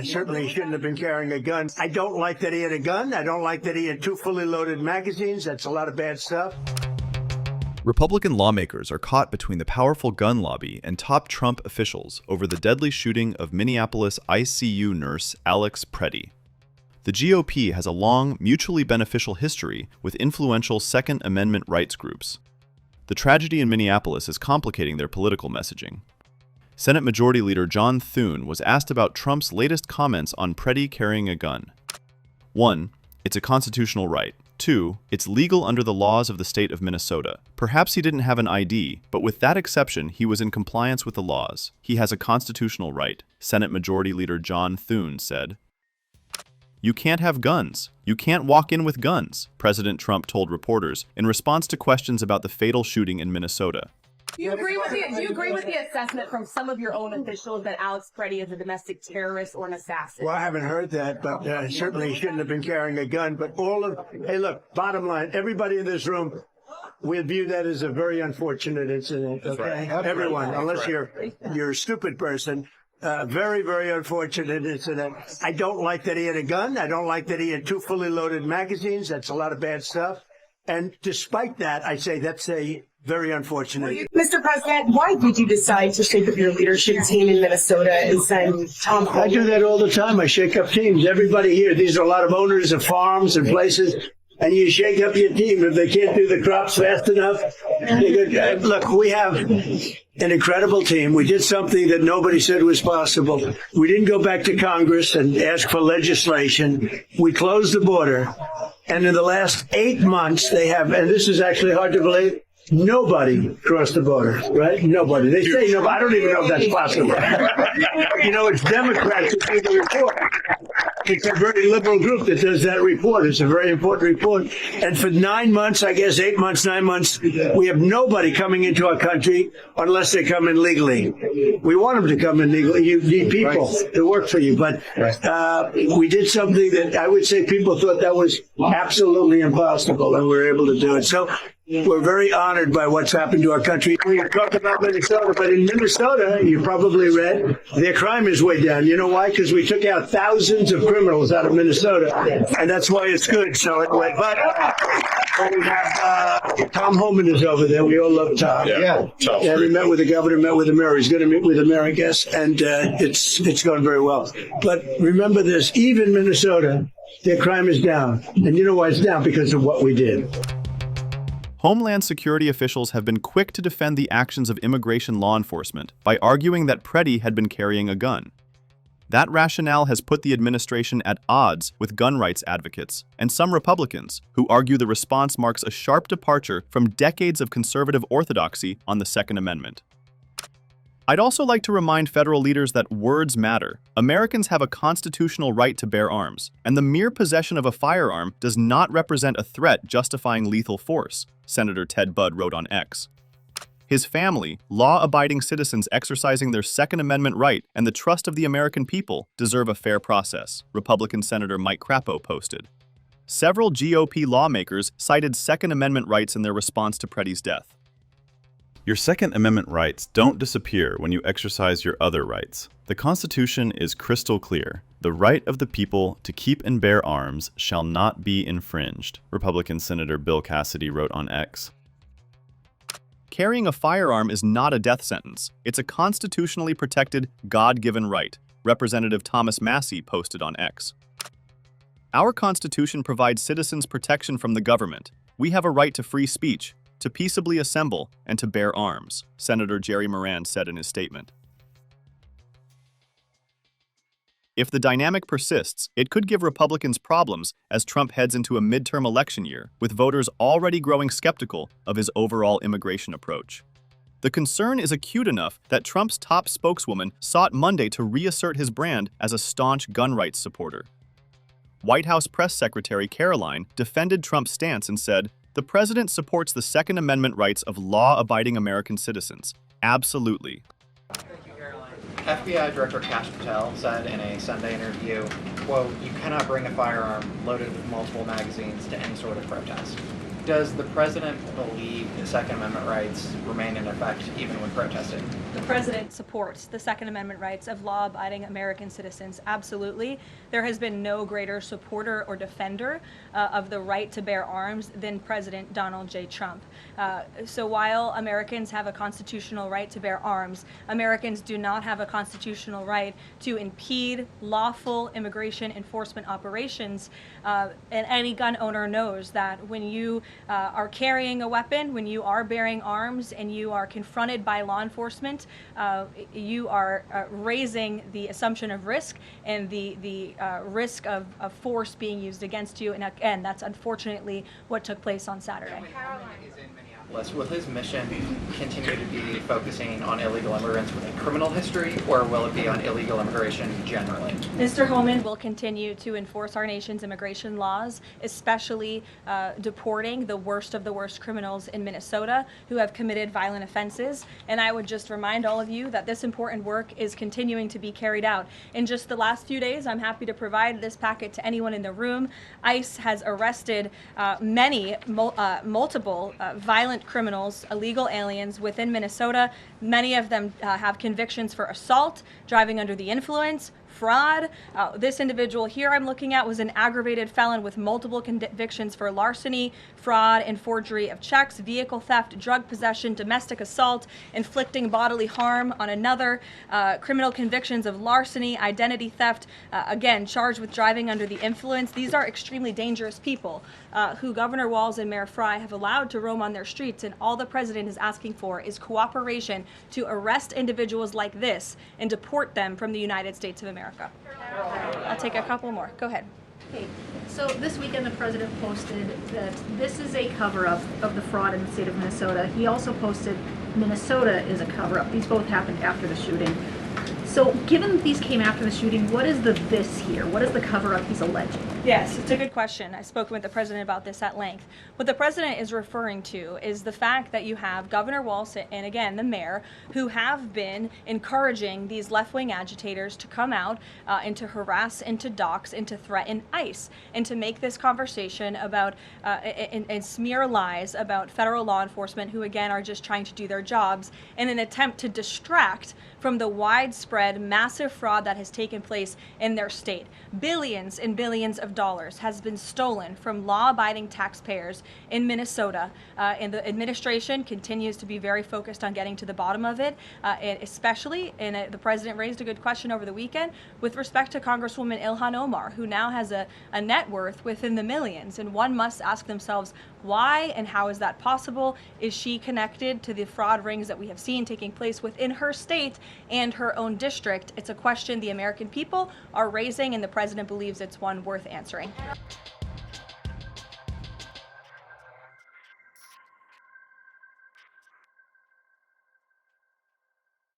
Certainly he shouldn't have been carrying a gun. I don't like that he had a gun. I don't like that he had 2 fully loaded magazines. That's a lot of bad stuff. Republican lawmakers are caught between the powerful gun lobby and top Trump officials over the deadly shooting of Minneapolis ICU nurse Alex Pretti. The GOP has a long, mutually beneficial history with influential Second Amendment rights groups. The tragedy in Minneapolis is complicating their political messaging. Senate Majority Leader John Thune was asked about Trump's latest comments on Pretti carrying a gun. 1. It's a constitutional right. 2. It's legal under the laws of the state of Minnesota. Perhaps he didn't have an ID, but with that exception, he was in compliance with the laws. He has a constitutional right, Senate Majority Leader John Thune said. You can't have guns. You can't walk in with guns, President Trump told reporters in response to questions about the fatal shooting in Minnesota. Do you agree with the assessment from some of your own officials that Alex Pretti is a domestic terrorist or an assassin? Well, I haven't heard that, but certainly he shouldn't have been carrying a gun. But hey, look, bottom line, everybody in this room, we view that as a very unfortunate incident. Okay, right. Everyone, unless you're a stupid person. Very, very unfortunate incident. I don't like that he had a gun. I don't like that he had 2 fully loaded magazines. That's a lot of bad stuff. And despite that, I say that's a very unfortunate. Mr. President, why did you decide to shake up your leadership team in Minnesota and send Tom? I do that all the time. I shake up teams. Everybody here, these are a lot of owners of farms and places, and you shake up your team if they can't do the crops fast enough. Look, we have an incredible team. We did something that nobody said was possible. We didn't go back to Congress and ask for legislation. We closed the border. And in the last 8 months, they have, and this is actually hard to believe, nobody crossed the border, right? Nobody. They say nobody. I don't even know if that's possible. It's Democrats who do the report. It's a very liberal group that does that report. It's a very important report. And for 9 months, I guess 8 months, 9 months, we have nobody coming into our country unless they come in legally. We want them to come in legally. You need people to work for you. But we did something that I would say people thought that was absolutely impossible, and we were able to do it. So we're very honored by what's happened to our country. We talk about Minnesota, but in Minnesota, you probably read, their crime is way down. You know why? Because we took out thousands of criminals out of Minnesota, and that's why it's good. So anyway, but we have Tom Homan is over there. We all love Tom. Yeah. He met with the governor, met with the mayor. He's going to meet with the mayor, I guess, and it's going very well. But remember this, even Minnesota, their crime is down. And you know why it's down? Because of what we did. Homeland Security officials have been quick to defend the actions of immigration law enforcement by arguing that Pretti had been carrying a gun. That rationale has put the administration at odds with gun rights advocates and some Republicans who argue the response marks a sharp departure from decades of conservative orthodoxy on the Second Amendment. I'd also like to remind federal leaders that words matter. Americans have a constitutional right to bear arms, and the mere possession of a firearm does not represent a threat justifying lethal force, Senator Ted Budd wrote on X. His family, law-abiding citizens exercising their Second Amendment right and the trust of the American people, deserve a fair process, Republican Senator Mike Crapo posted. Several GOP lawmakers cited Second Amendment rights in their response to Pretti's death. Your Second Amendment rights don't disappear when you exercise your other rights. The Constitution is crystal clear. The right of the people to keep and bear arms shall not be infringed, Republican Senator Bill Cassidy wrote on X. Carrying a firearm is not a death sentence. It's a constitutionally protected, God-given right, Representative Thomas Massey posted on X. Our Constitution provides citizens protection from the government. We have a right to free speech, to peaceably assemble, and to bear arms, Senator Jerry Moran said in his statement. If the dynamic persists, it could give Republicans problems as Trump heads into a midterm election year, with voters already growing skeptical of his overall immigration approach. The concern is acute enough that Trump's top spokeswoman sought Monday to reassert his brand as a staunch gun rights supporter. White House Press Secretary Caroline defended Trump's stance and said, "The president supports the Second Amendment rights of law-abiding American citizens. Absolutely." FBI Director Kash Patel said in a Sunday interview, quote, "You cannot bring a firearm loaded with multiple magazines to any sort of protest." Does the president believe the Second Amendment rights remain in effect even when protesting? The president supports the Second Amendment rights of law-abiding American citizens. Absolutely. There has been no greater supporter or defender of the right to bear arms than President Donald J. Trump. So while Americans have a constitutional right to bear arms, Americans do not have a constitutional right to impede lawful immigration enforcement operations. And any gun owner knows that when you are carrying a weapon, when you are bearing arms, and you are confronted by law enforcement, you are raising the assumption of risk and the risk of force being used against you. And again, that's unfortunately what took place on Saturday. Will his mission continue to be focusing on illegal immigrants with a criminal history, or will it be on illegal immigration generally? Mr. Holman will continue to enforce our nation's immigration laws, especially deporting the worst of the worst criminals in Minnesota who have committed violent offenses. And I would just remind all of you that this important work is continuing to be carried out. In just the last few days, I'm happy to provide this packet to anyone in the room. ICE has arrested multiple violent criminals, illegal aliens within Minnesota. Many of them have convictions for assault, driving under the influence, fraud. This individual here I'm looking at was an aggravated felon with multiple convictions for larceny, fraud, and forgery of checks, vehicle theft, drug possession, domestic assault, inflicting bodily harm on another, criminal convictions of larceny, identity theft, again, charged with driving under the influence. These are extremely dangerous people who Governor Walz and Mayor Frey have allowed to roam on their streets, and all the president is asking for is cooperation to arrest individuals like this and deport them from the United States of America. I'll take a couple more. Go ahead. Okay, so this weekend the president posted that this is a cover-up of the fraud in the state of Minnesota. He also posted Minnesota is a cover-up. These both happened after the shooting. So given that these came after the shooting, what is the this here? What is the cover-up he's alleging? Yes, it's a good question. I've spoken with the president about this at length. What the president is referring to is the fact that you have Governor Walz and, again, the mayor, who have been encouraging these left-wing agitators to come out and to harass and to dox and to threaten ICE and to make this conversation about and smear lies about federal law enforcement who, again, are just trying to do their jobs in an attempt to distract from the widespread, massive fraud that has taken place in their state. Billions and billions of dollars has been stolen from law-abiding taxpayers in Minnesota, and the administration continues to be very focused on getting to the bottom of it, and especially, and the president raised a good question over the weekend, with respect to Congresswoman Ilhan Omar, who now has a net worth within the millions, and one must ask themselves, why and how is that possible? Is she connected to the fraud rings that we have seen taking place within her state and her own district? It's a question the American people are raising, and the president believes it's one worth answering.